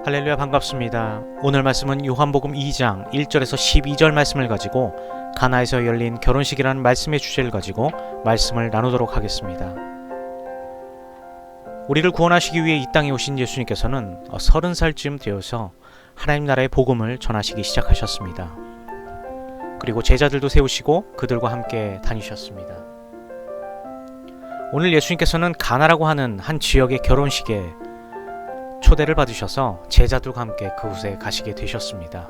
할렐루야, 반갑습니다. 오늘 말씀은 요한복음 2장 1절에서 12절 말씀을 가지고 가나에서 열린 결혼식이라는 말씀의 주제를 가지고 말씀을 나누도록 하겠습니다. 우리를 구원하시기 위해 이 땅에 오신 예수님께서는 30살쯤 되어서 하나님 나라의 복음을 전하시기 시작하셨습니다. 그리고 제자들도 세우시고 그들과 함께 다니셨습니다. 오늘 예수님께서는 가나라고 하는 한 지역의 결혼식에 초대를 받으셔서 제자들과 함께 그곳에 가시게 되셨습니다.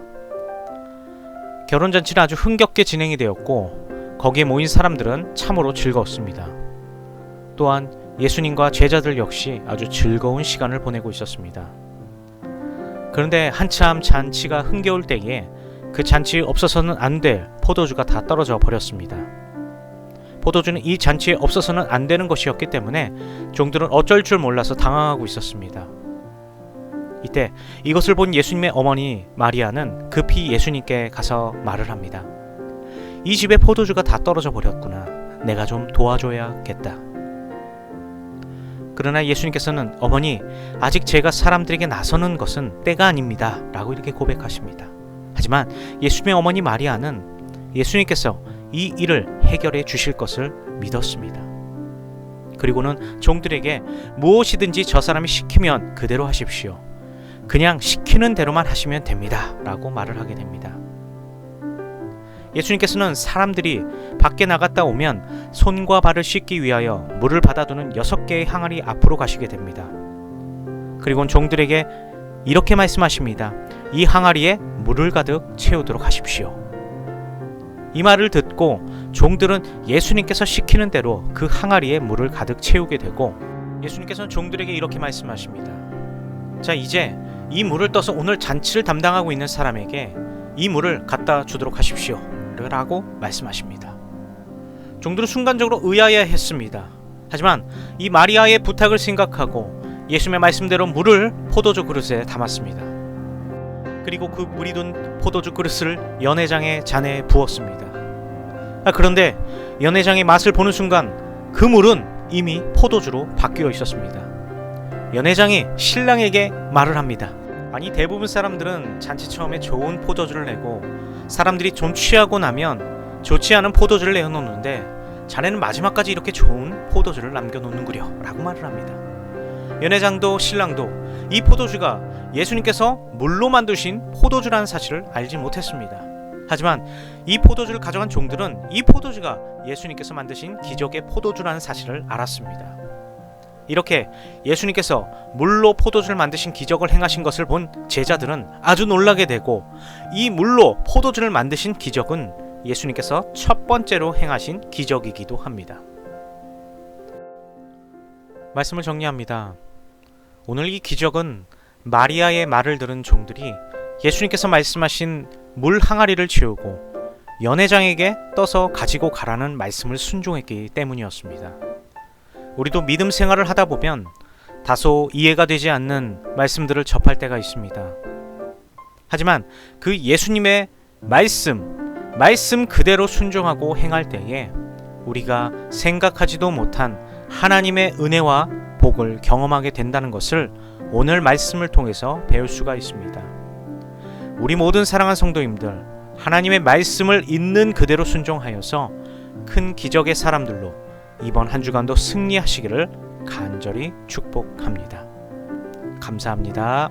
결혼잔치는 아주 흥겹게 진행이 되었고 거기에 모인 사람들은 참으로 즐거웠습니다. 또한 예수님과 제자들 역시 아주 즐거운 시간을 보내고 있었습니다. 그런데 한참 잔치가 흥겨울 때에 그 잔치에 없어서는 안 될 포도주가 다 떨어져 버렸습니다. 포도주는 이 잔치에 없어서는 안 되는 것이었기 때문에 종들은 어쩔 줄 몰라서 당황하고 있었습니다. 이때 이것을 본 예수님의 어머니 마리아는 급히 예수님께 가서 말을 합니다. 이 집에 포도주가 다 떨어져 버렸구나. 내가 좀 도와줘야겠다. 그러나 예수님께서는 어머니, 아직 제가 사람들에게 나서는 것은 때가 아닙니다. 라고 이렇게 고백하십니다. 하지만 예수님의 어머니 마리아는 예수님께서 이 일을 해결해 주실 것을 믿었습니다. 그리고는 종들에게 무엇이든지 저 사람이 시키면 그대로 하십시오. 그냥 시키는 대로만 하시면 됩니다. 라고 말을 하게 됩니다. 예수님께서는 사람들이 밖에 나갔다 오면 손과 발을 씻기 위하여 물을 받아두는 6개의 항아리 앞으로 가시게 됩니다. 그리고는 종들에게 이렇게 말씀하십니다. 이 항아리에 물을 가득 채우도록 하십시오. 이 말을 듣고 종들은 예수님께서 시키는 대로 그 항아리에 물을 가득 채우게 되고 예수님께서는 종들에게 이렇게 말씀하십니다. 자, 이제 이 물을 떠서 오늘 잔치를 담당하고 있는 사람에게 이 물을 갖다 주도록 하십시오. 라고 말씀하십니다. 종들은 순간적으로 의아해했습니다. 하지만 이 마리아의 부탁을 생각하고 예수님의 말씀대로 물을 포도주 그릇에 담았습니다. 그리고 그 물이 든 포도주 그릇을 연회장의 잔에 부었습니다. 그런데 연회장의 맛을 보는 순간 그 물은 이미 포도주로 바뀌어 있었습니다. 연회장이 신랑에게 말을 합니다. 아니, 대부분 사람들은 잔치 처음에 좋은 포도주를 내고 사람들이 좀 취하고 나면 좋지 않은 포도주를 내어놓는데 자네는 마지막까지 이렇게 좋은 포도주를 남겨놓는구려 라고 말을 합니다. 연회장도 신랑도 이 포도주가 예수님께서 물로 만드신 포도주라는 사실을 알지 못했습니다. 하지만 이 포도주를 가져간 종들은 이 포도주가 예수님께서 만드신 기적의 포도주라는 사실을 알았습니다. 이렇게 예수님께서 물로 포도주를 만드신 기적을 행하신 것을 본 제자들은 아주 놀라게 되고 이 물로 포도주를 만드신 기적은 예수님께서 첫 번째로 행하신 기적이기도 합니다. 말씀을 정리합니다. 오늘 이 기적은 마리아의 말을 들은 종들이 예수님께서 말씀하신 물 항아리를 채우고 연회장에게 떠서 가지고 가라는 말씀을 순종했기 때문이었습니다. 우리도 믿음 생활을 하다 보면 다소 이해가 되지 않는 말씀들을 접할 때가 있습니다. 하지만 그 예수님의 말씀 그대로 순종하고 행할 때에 우리가 생각하지도 못한 하나님의 은혜와 복을 경험하게 된다는 것을 오늘 말씀을 통해서 배울 수가 있습니다. 우리 모든 사랑하는 성도님들, 하나님의 말씀을 있는 그대로 순종하여서 큰 기적의 사람들로 이번 한 주간도 승리하시기를 간절히 축복합니다. 감사합니다.